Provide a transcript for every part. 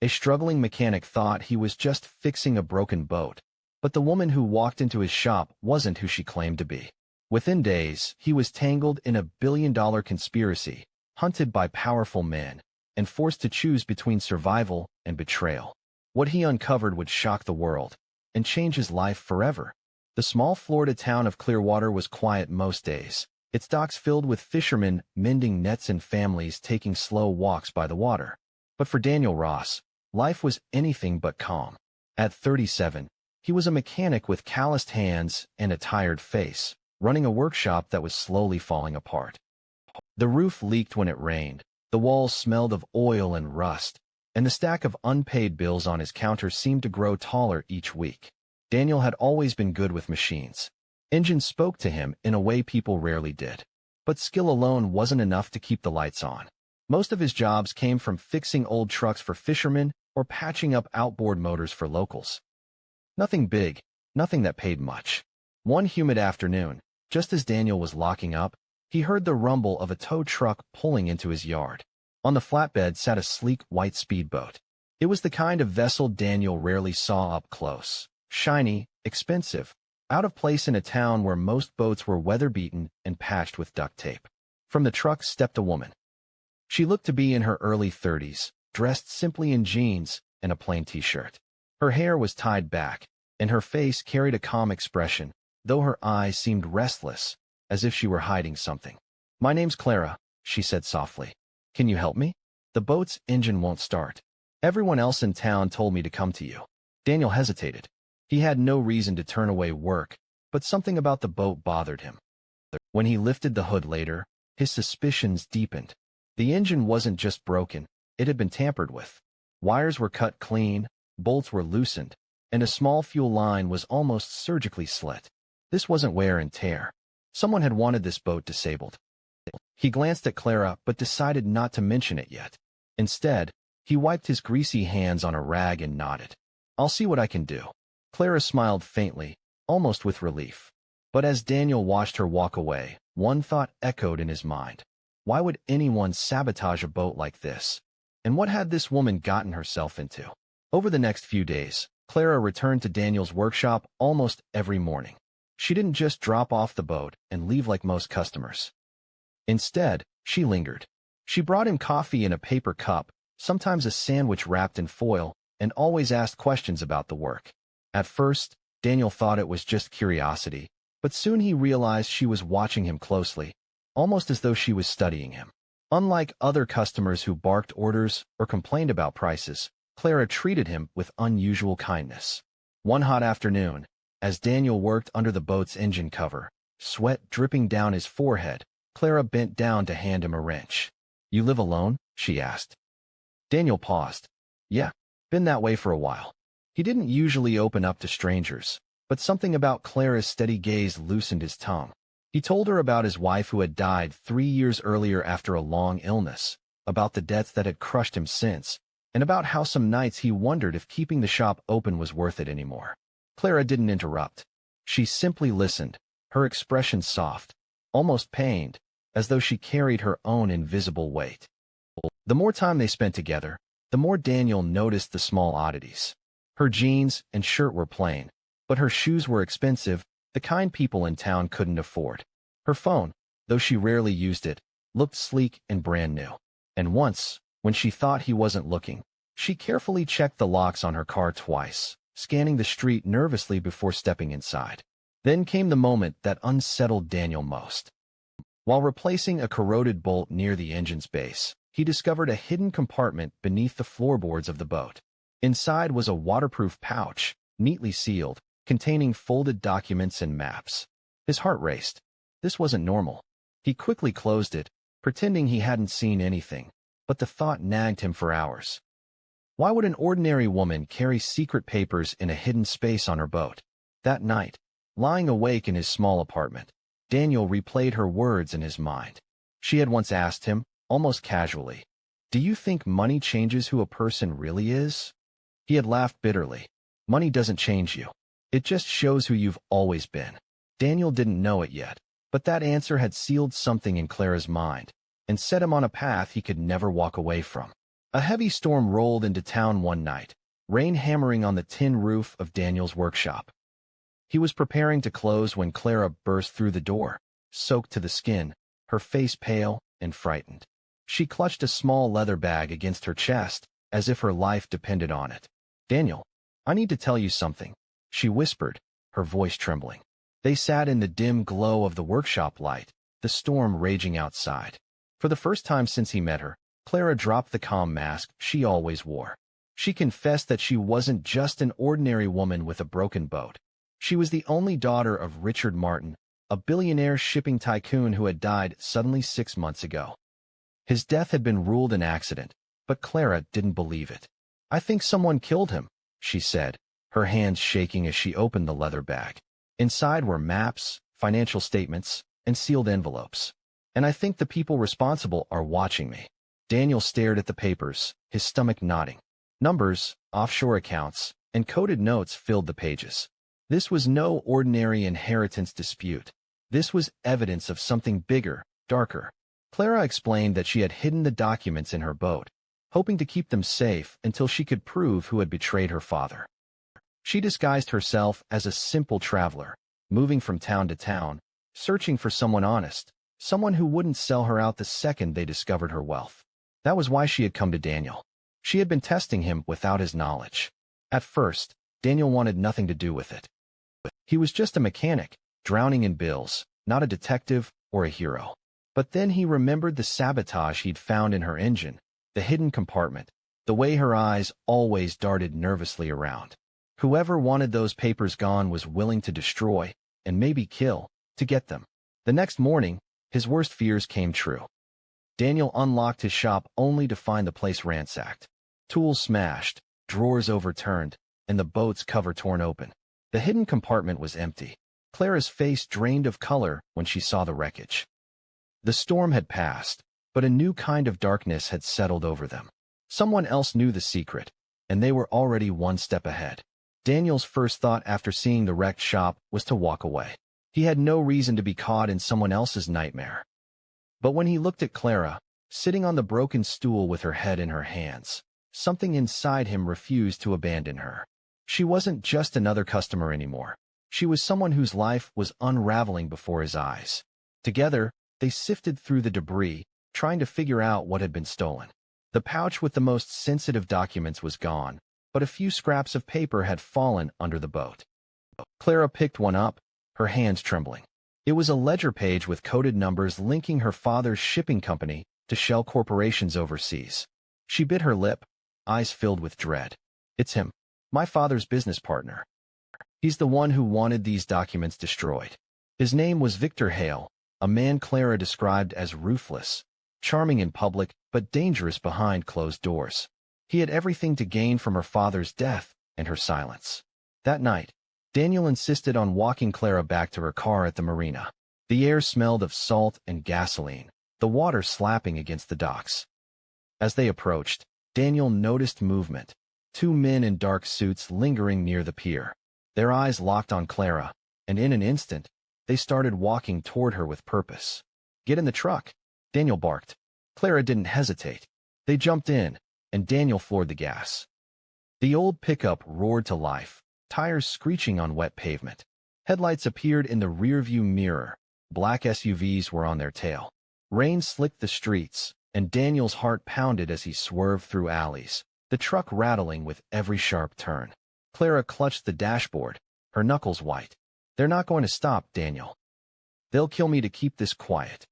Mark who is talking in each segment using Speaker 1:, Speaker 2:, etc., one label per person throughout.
Speaker 1: A struggling mechanic thought he was just fixing a broken boat, but the woman who walked into his shop wasn't who she claimed to be. Within days, he was tangled in a billion-dollar conspiracy, hunted by powerful men, and forced to choose between survival and betrayal. What he uncovered would shock the world and change his life forever. The small Florida town of Clearwater was quiet most days, its docks filled with fishermen mending nets and families taking slow walks by the water. But for Daniel Ross, life was anything but calm. At 37, he was a mechanic with calloused hands and a tired face, running a workshop that was slowly falling apart. The roof leaked when it rained, the walls smelled of oil and rust, and the stack of unpaid bills on his counter seemed to grow taller each week. Daniel had always been good with machines. Engines spoke to him in a way people rarely did. But skill alone wasn't enough to keep the lights on. Most of his jobs came from fixing old trucks for fishermen or patching up outboard motors for locals. Nothing big, nothing that paid much. One humid afternoon, just as Daniel was locking up, he heard the rumble of a tow truck pulling into his yard. On the flatbed sat a sleek white speedboat. It was the kind of vessel Daniel rarely saw up close. Shiny, expensive, out of place in a town where most boats were weather-beaten and patched with duct tape. From the truck stepped a woman. She looked to be in her early 30s, dressed simply in jeans and a plain t-shirt. Her hair was tied back, and her face carried a calm expression, though her eyes seemed restless, as if she were hiding something. "My name's Clara," she said softly. "Can you help me? The boat's engine won't start. Everyone else in town told me to come to you." Daniel hesitated. He had no reason to turn away work, but something about the boat bothered him. When he lifted the hood later, his suspicions deepened. The engine wasn't just broken, it had been tampered with. Wires were cut clean, bolts were loosened, and a small fuel line was almost surgically slit. This wasn't wear and tear. Someone had wanted this boat disabled. He glanced at Clara but decided not to mention it yet. Instead, he wiped his greasy hands on a rag and nodded. "I'll see what I can do." Clara smiled faintly, almost with relief. But as Daniel watched her walk away, one thought echoed in his mind. Why would anyone sabotage a boat like this? And what had this woman gotten herself into? Over the next few days, Clara returned to Daniel's workshop almost every morning. She didn't just drop off the boat and leave like most customers. Instead, she lingered. She brought him coffee in a paper cup, sometimes a sandwich wrapped in foil, and always asked questions about the work. At first, Daniel thought it was just curiosity, but soon he realized she was watching him closely, almost as though she was studying him. Unlike other customers who barked orders or complained about prices, Clara treated him with unusual kindness. One hot afternoon, as Daniel worked under the boat's engine cover, sweat dripping down his forehead, Clara bent down to hand him a wrench. "You live alone?" she asked. Daniel paused. "Yeah, been that way for a while." He didn't usually open up to strangers, but something about Clara's steady gaze loosened his tongue. He told her about his wife who had died 3 years earlier after a long illness, about the debts that had crushed him since, and about how some nights he wondered if keeping the shop open was worth it anymore. Clara didn't interrupt. She simply listened, her expression soft, almost pained, as though she carried her own invisible weight. The more time they spent together, the more Daniel noticed the small oddities. Her jeans and shirt were plain, but her shoes were expensive, the kind people in town couldn't afford. Her phone, though she rarely used it, looked sleek and brand new. And once, when she thought he wasn't looking, she carefully checked the locks on her car twice, scanning the street nervously before stepping inside. Then came the moment that unsettled Daniel most. While replacing a corroded bolt near the engine's base, he discovered a hidden compartment beneath the floorboards of the boat. Inside was a waterproof pouch, neatly sealed, containing folded documents and maps. His heart raced. This wasn't normal. He quickly closed it, pretending he hadn't seen anything, but the thought nagged him for hours. Why would an ordinary woman carry secret papers in a hidden space on her boat? That night, lying awake in his small apartment, Daniel replayed her words in his mind. She had once asked him, almost casually, "Do you think money changes who a person really is?" He had laughed bitterly. "Money doesn't change you. It just shows who you've always been." Daniel didn't know it yet, but that answer had sealed something in Clara's mind and set him on a path he could never walk away from. A heavy storm rolled into town one night, rain hammering on the tin roof of Daniel's workshop. He was preparing to close when Clara burst through the door, soaked to the skin, her face pale and frightened. She clutched a small leather bag against her chest, as if her life depended on it. "Daniel, I need to tell you something," she whispered, her voice trembling. They sat in the dim glow of the workshop light, the storm raging outside. For the first time since he met her, Clara dropped the calm mask she always wore. She confessed that she wasn't just an ordinary woman with a broken boat. She was the only daughter of Richard Martin, a billionaire shipping tycoon who had died suddenly 6 months ago. His death had been ruled an accident, but Clara didn't believe it. "I think someone killed him," she said, her hands shaking as she opened the leather bag. Inside were maps, financial statements, and sealed envelopes. "And I think the people responsible are watching me." Daniel stared at the papers, his stomach knotting. Numbers, offshore accounts, and coded notes filled the pages. This was no ordinary inheritance dispute. This was evidence of something bigger, darker. Clara explained that she had hidden the documents in her boat, hoping to keep them safe until she could prove who had betrayed her father. She disguised herself as a simple traveler, moving from town to town, searching for someone honest, someone who wouldn't sell her out the second they discovered her wealth. That was why she had come to Daniel. She had been testing him without his knowledge. At first, Daniel wanted nothing to do with it. He was just a mechanic, drowning in bills, not a detective or a hero. But then he remembered the sabotage he'd found in her engine, the hidden compartment, the way her eyes always darted nervously around. Whoever wanted those papers gone was willing to destroy, and maybe kill, to get them. The next morning, his worst fears came true. Daniel unlocked his shop only to find the place ransacked. Tools smashed, drawers overturned, and the boat's cover torn open. The hidden compartment was empty. Clara's face drained of color when she saw the wreckage. The storm had passed, but a new kind of darkness had settled over them. Someone else knew the secret, and they were already one step ahead. Daniel's first thought after seeing the wrecked shop was to walk away. He had no reason to be caught in someone else's nightmare. But when he looked at Clara, sitting on the broken stool with her head in her hands, something inside him refused to abandon her. She wasn't just another customer anymore. She was someone whose life was unraveling before his eyes. Together, they sifted through the debris, trying to figure out what had been stolen. The pouch with the most sensitive documents was gone, but a few scraps of paper had fallen under the boat. Clara picked one up, her hands trembling. It was a ledger page with coded numbers linking her father's shipping company to shell corporations overseas. She bit her lip, eyes filled with dread. "It's him, my father's business partner. He's the one who wanted these documents destroyed." His name was Victor Hale, a man Clara described as ruthless, charming in public but dangerous behind closed doors. He had everything to gain from her father's death and her silence. That night, Daniel insisted on walking Clara back to her car at the marina. The air smelled of salt and gasoline, the water slapping against the docks. As they approached, Daniel noticed movement, 2 men in dark suits lingering near the pier. Their eyes locked on Clara, and in an instant, they started walking toward her with purpose. "Get in the truck," Daniel barked. Clara didn't hesitate. They jumped in, and Daniel floored the gas. The old pickup roared to life, tires screeching on wet pavement. Headlights appeared in the rearview mirror. Black SUVs were on their tail. Rain slicked the streets, and Daniel's heart pounded as he swerved through alleys, the truck rattling with every sharp turn. Clara clutched the dashboard, her knuckles white. "They're not going to stop, Daniel. They'll kill me to keep this quiet."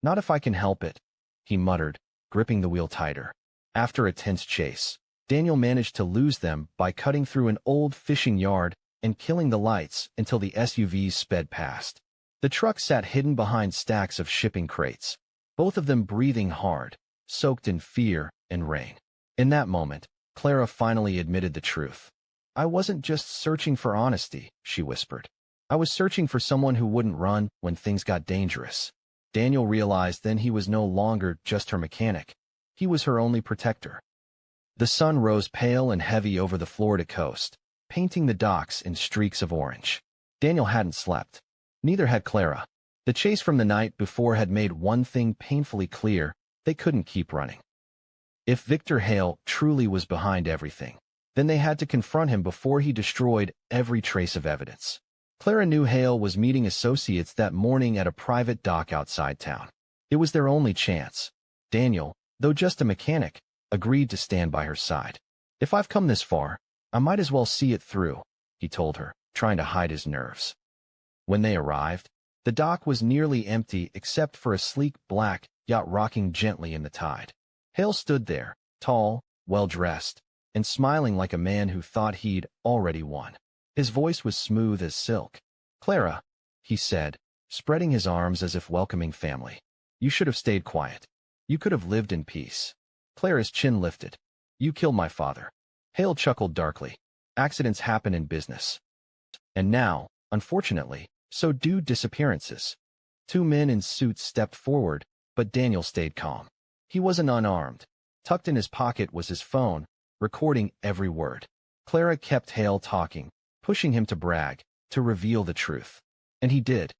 Speaker 1: "Not if I can help it," he muttered, gripping the wheel tighter. After a tense chase, Daniel managed to lose them by cutting through an old fishing yard and killing the lights until the SUVs sped past. The truck sat hidden behind stacks of shipping crates, both of them breathing hard, soaked in fear and rain. In that moment, Clara finally admitted the truth. "I wasn't just searching for honesty," she whispered. "I was searching for someone who wouldn't run when things got dangerous." Daniel realized then he was no longer just her mechanic. He was her only protector. The sun rose pale and heavy over the Florida coast, painting the docks in streaks of orange. Daniel hadn't slept. Neither had Clara. The chase from the night before had made one thing painfully clear: they couldn't keep running. If Victor Hale truly was behind everything, then they had to confront him before he destroyed every trace of evidence. Clara knew Hale was meeting associates that morning at a private dock outside town. It was their only chance. Daniel, though just a mechanic, agreed to stand by her side. "If I've come this far, I might as well see it through," he told her, trying to hide his nerves. When they arrived, the dock was nearly empty except for a sleek black yacht rocking gently in the tide. Hale stood there, tall, well-dressed, and smiling like a man who thought he'd already won. His voice was smooth as silk. "Clara," he said, spreading his arms as if welcoming family. "You should have stayed quiet. You could have lived in peace." Clara's chin lifted. "You killed my father." Hale chuckled darkly. "Accidents happen in business. And now, unfortunately, so do disappearances." Two men in suits stepped forward, but Daniel stayed calm. He wasn't unarmed. Tucked in his pocket was his phone, recording every word. Clara kept Hale talking, pushing him to brag, to reveal the truth. And he did.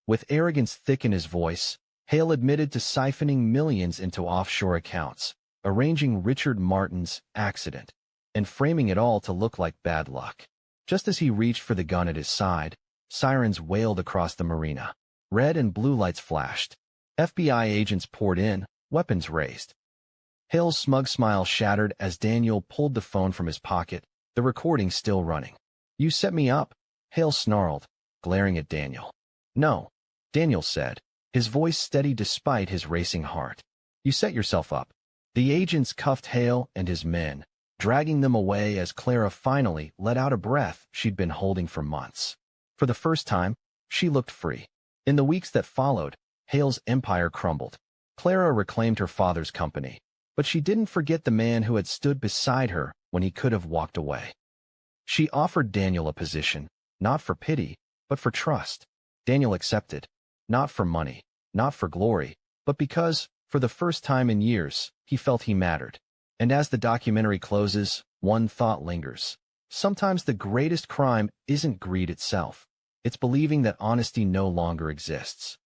Speaker 1: With arrogance thick in his voice, Hale admitted to siphoning millions into offshore accounts, arranging Richard Martin's accident, and framing it all to look like bad luck. Just as he reached for the gun at his side, sirens wailed across the marina. Red and blue lights flashed. FBI agents poured in, weapons raised. Hale's smug smile shattered as Daniel pulled the phone from his pocket, the recording still running. "You set me up," Hale snarled, glaring at Daniel. "No," Daniel said, his voice steady despite his racing heart. "You set yourself up." The agents cuffed Hale and his men, dragging them away as Clara finally let out a breath she'd been holding for months. For the first time, she looked free. In the weeks that followed, Hale's empire crumbled. Clara reclaimed her father's company, but she didn't forget the man who had stood beside her when he could have walked away. She offered Daniel a position, not for pity, but for trust. Daniel accepted, not for money, not for glory, but because, for the first time in years, he felt he mattered. And as the documentary closes, one thought lingers. Sometimes the greatest crime isn't greed itself. It's believing that honesty no longer exists.